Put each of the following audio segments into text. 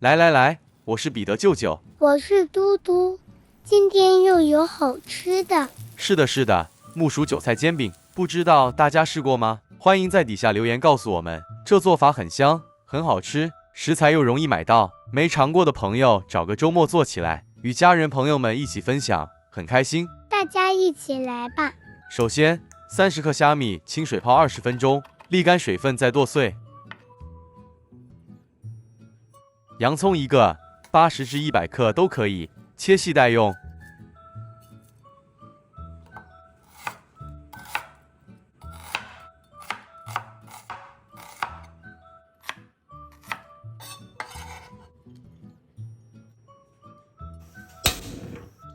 来来来，我是彼得舅舅。我是嘟嘟，今天又有好吃的。是的，是的，木薯韭菜煎饼，不知道大家试过吗？欢迎在底下留言告诉我们。这做法很香，很好吃，食材又容易买到，没尝过的朋友找个周末做起来，与家人朋友们一起分享，很开心。大家一起来吧。首先，30克虾米清水泡20分钟，沥干水分再剁碎。洋葱一个，80至100克都可以，切细待用。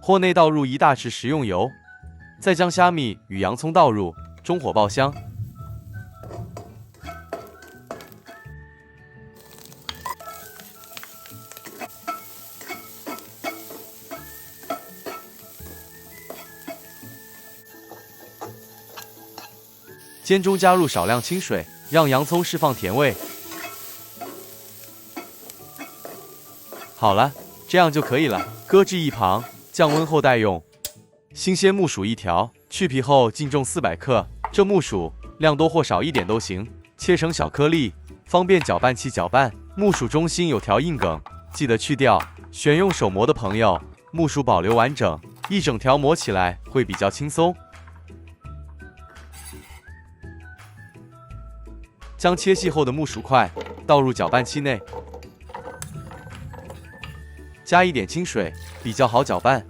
锅内倒入1大匙食用油，再将虾米与洋葱倒入，中火爆香。煎中加入少量清水，让洋葱释放甜味。好了，这样就可以了，搁置一旁，降温后待用。新鲜木薯1条，去皮后净重400克。这木薯量多或少一点都行，切成小颗粒，方便搅拌器搅拌。木薯中心有条硬梗，记得去掉。选用手磨的朋友，木薯保留完整，一整条磨起来会比较轻松。将切细后的木薯块倒入搅拌器内，加一点清水，比较好搅拌。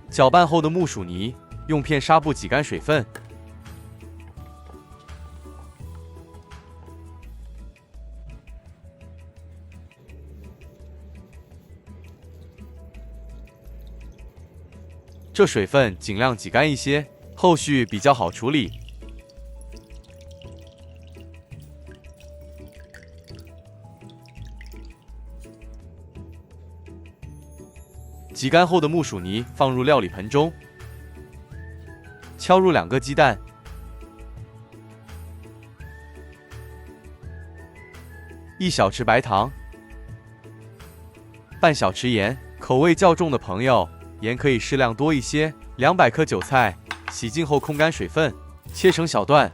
搅拌后的木薯泥，用片纱布挤干水分。这水分尽量挤干一些，后续比较好处理。挤干后的木薯泥放入料理盆中，敲入2个鸡蛋，1小匙白糖，半小匙盐。口味较重的朋友，盐可以适量多一些。200克韭菜，洗净后控干水分，切成小段。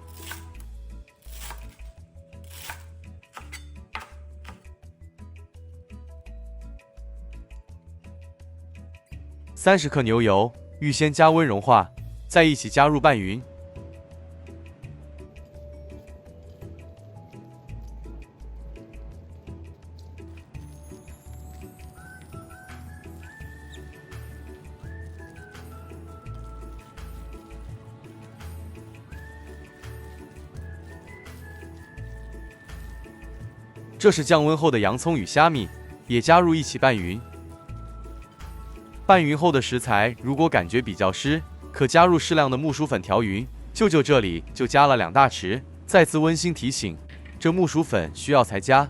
30克牛油，预先加温融化，再一起加入拌匀。这是降温后的洋葱与虾米，也加入一起拌匀。拌匀后的食材如果感觉比较湿，可加入适量的木薯粉调匀。舅舅这里就加了2大匙。再次温馨提醒，这木薯粉需要才加。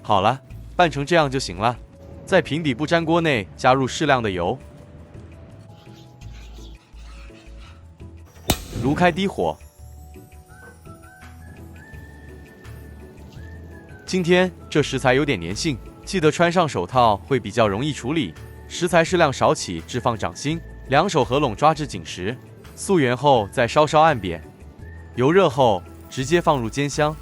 好了，拌成这样就行了。在平底不粘锅内加入适量的油，炉开低火。今天这食材有点粘性，记得穿上手套会比较容易处理。食材适量少起至放掌心，2手合拢抓至紧实。素圆后再稍稍按扁，油热后直接放入煎箱。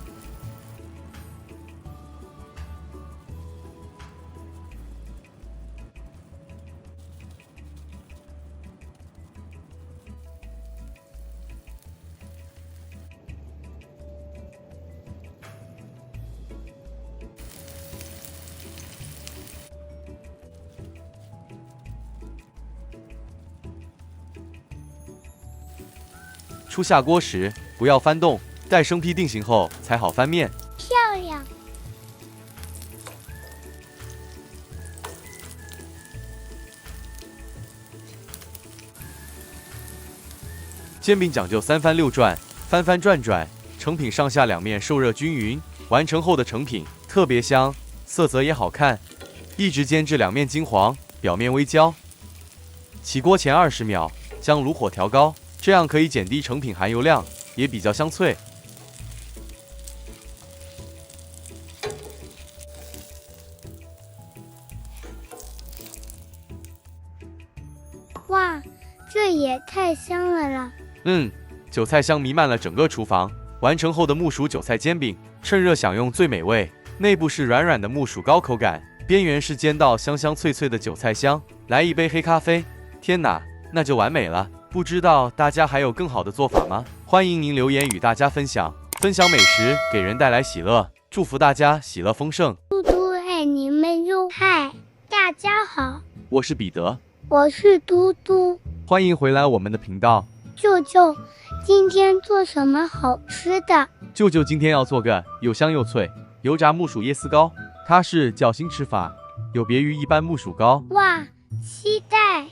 初下锅时不要翻动，待生坯定型后才好翻面。漂亮！煎饼讲究3翻6转，翻翻转转，成品上下2面受热均匀。完成后的成品特别香，色泽也好看。一直煎至两面金黄，表面微焦。起锅前20秒，将炉火调高，这样可以减低成品含油量，也比较香脆。哇，这也太香了啦！韭菜香弥漫了整个厨房。完成后的木薯韭菜煎饼，趁热享用最美味。内部是软软的木薯糕口感，边缘是煎到香香脆脆的韭菜香。来一杯黑咖啡，天哪，那就完美了。不知道大家还有更好的做法吗？欢迎您留言与大家分享。分享美食给人带来喜乐，祝福大家喜乐丰盛。嘟嘟爱你们哟！嗨，大家好，我是彼得，我是嘟嘟。欢迎回来我们的频道。舅舅，今天做什么好吃的？舅舅今天要做个又香又脆油炸木薯椰丝糕，它是较新吃法，有别于一般木薯糕。哇，期待！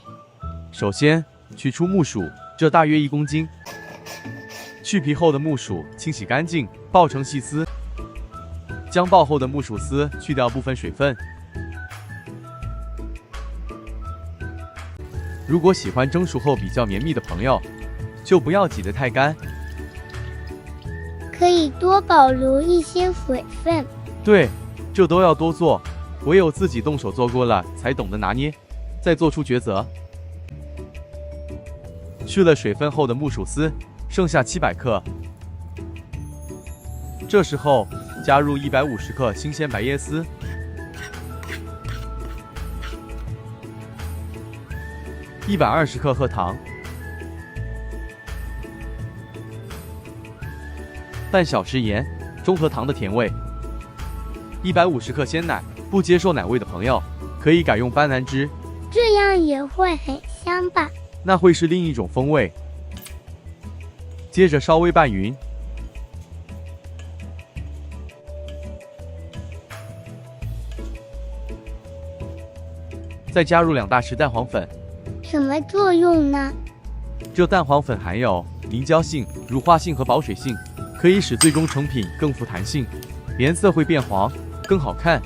首先取出木薯，这大约1公斤。去皮后的木薯清洗干净，爆成细丝。将爆后的木薯丝去掉部分水分。如果喜欢蒸熟后比较绵密的朋友，就不要挤得太干，可以多保留一些水分。对，这都要多做，唯有自己动手做过了，才懂得拿捏，再做出抉择。去了水分后的木薯丝剩下700克，这时候加入150克新鲜白椰丝，120克褐糖，半小时盐，中和糖的甜味，150克鲜奶。不接受奶味的朋友，可以改用斑斓汁，这样也会很香吧？那会是另一种风味。接着稍微拌匀，再加入2大匙蛋黄粉。什么作用呢？这蛋黄粉含有凝胶性、乳化性和保水性，可以使最终成品更富弹性，颜色会变黄，更好看。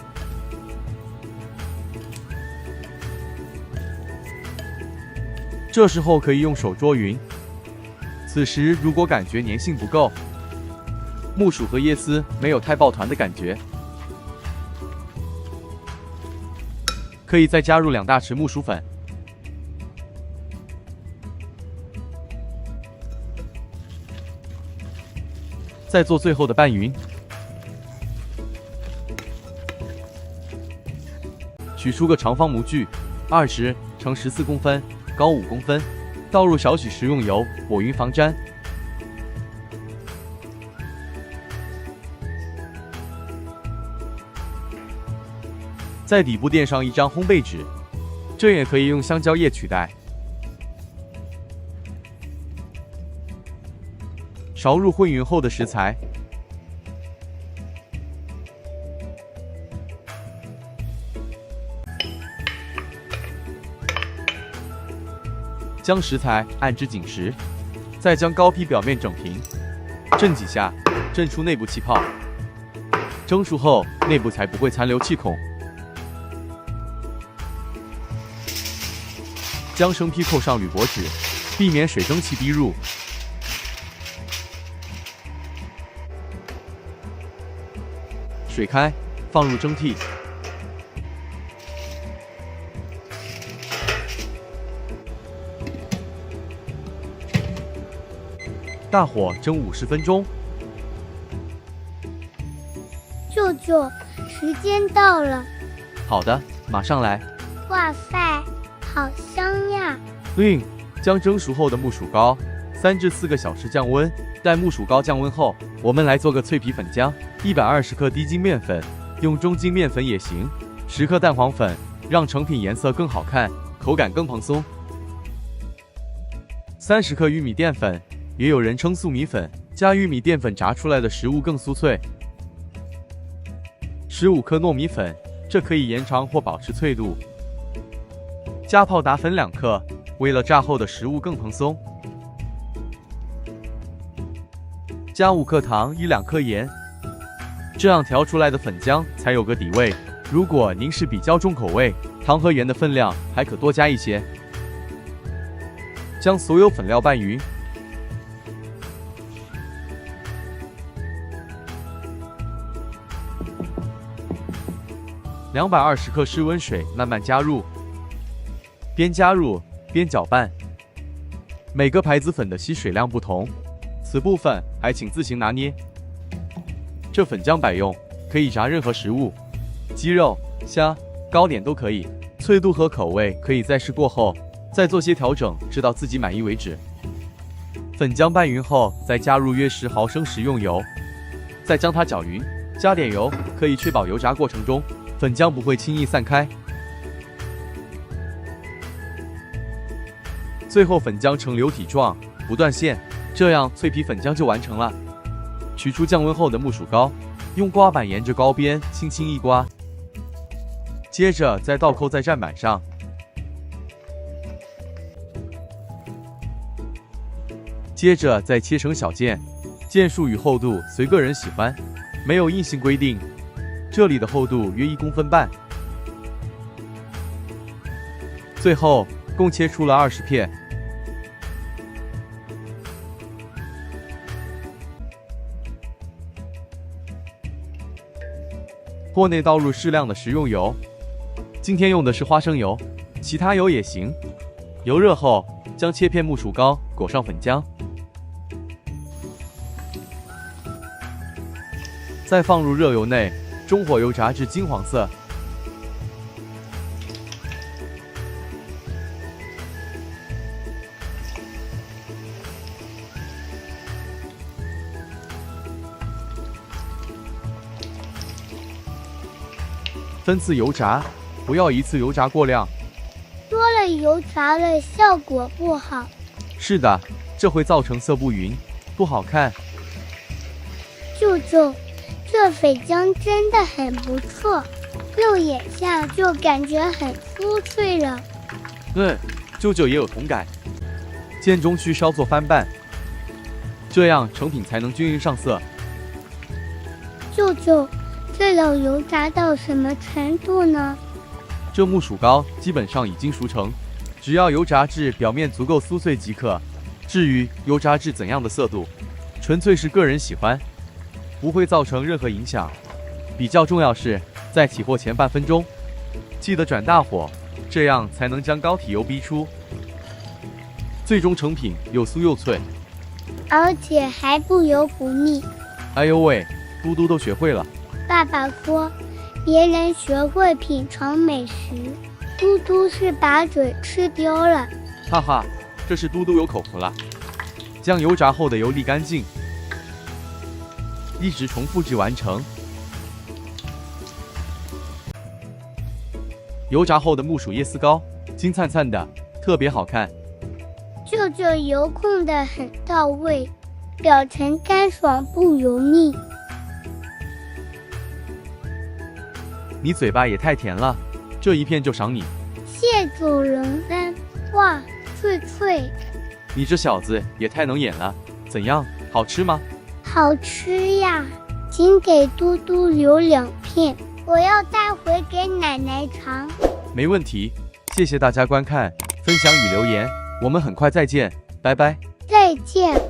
这时候可以用手捉匀。此时如果感觉粘性不够，木薯和椰丝没有太抱团的感觉，可以再加入2大匙木薯粉。再做最后的拌匀。取出个长方模具，20乘14公分，高5公分，倒入少许食用油，裹匀防粘。在底部垫上一张烘焙纸，这也可以用香蕉叶取代。勺入混匀后的食材，将食材按至紧实，再将糕坯表面整平，震几下，震出内部气泡。蒸熟后，内部才不会残留气孔。将生坯扣上铝箔纸，避免水蒸气滴入。水开，放入蒸屉。大火蒸50分钟。舅舅，时间到了。好的，马上来。哇塞，好香呀！将蒸熟后的木薯糕3至4个小时降温。待木薯糕降温后，我们来做个脆皮粉浆。120克低筋面粉，用中筋面粉也行。10克蛋黄粉，让成品颜色更好看，口感更蓬松。30克玉米淀粉，也有人称粟米粉，加玉米淀粉炸出来的食物更酥脆。15克糯米粉，这可以延长或保持脆度。加泡打粉2克，为了炸后的食物更蓬松。加5克糖与2克盐，这样调出来的粉浆才有个底味。如果您是比较重口味，糖和盐的分量还可多加一些。将所有粉料拌匀。220克室温水慢慢加入，边加入边搅拌。每个牌子粉的吸水量不同，此部分还请自行拿捏。这粉浆百用，可以炸任何食物，鸡肉、虾、糕点都可以。脆度和口味可以在试过后再做些调整，直到自己满意为止。粉浆拌匀后，再加入约10毫升食用油，再将它搅匀。加点油，可以确保油炸过程中粉浆不会轻易散开。最后粉浆呈流体状，不断线，这样脆皮粉浆就完成了。取出降温后的木薯糕，用刮板沿着糕边轻轻一刮，接着再倒扣在站板上。接着再切成小件，件数与厚度随个人喜欢，没有硬性规定。这里的厚度约1公分半。最后共切出了20片。锅内倒入适量的食用油，今天用的是花生油，其他油也行。油热后，将切片木薯糕裹上粉浆，再放入热油内，中火油炸至金黄色。分次油炸，不要一次油炸过量。多了油炸了，效果不好。是的，这会造成色不匀，不好看。舅舅，这粉浆真的很不错，肉眼下就感觉很酥脆了。舅舅也有同感。间中需稍作翻拌，这样成品才能均匀上色。舅舅，这老油炸到什么程度呢？这木薯糕基本上已经熟成，只要油炸至表面足够酥脆即可。至于油炸至怎样的色度，纯粹是个人喜欢，不会造成任何影响。比较重要是在起火前半分钟，记得转大火，这样才能将膏体油逼出，最终成品又酥又脆，而且还不油不腻。哎呦喂，嘟嘟都学会了。爸爸说，别人学会品尝美食，嘟嘟是把嘴吃丢了。哈哈，这是嘟嘟有口福了。将油炸后的油沥干净，一直重复至完成。油炸后的木薯椰丝糕，金灿灿的，特别好看。舅舅油控得很到位，表层干爽不油腻。你嘴巴也太甜了，这一片就赏你。谢主人恩，哇，脆脆。你这小子也太能演了，怎样，好吃吗？好吃呀，请给嘟嘟留2片，我要带回给奶奶尝。没问题，谢谢大家观看、分享与留言，我们很快再见，拜拜。再见。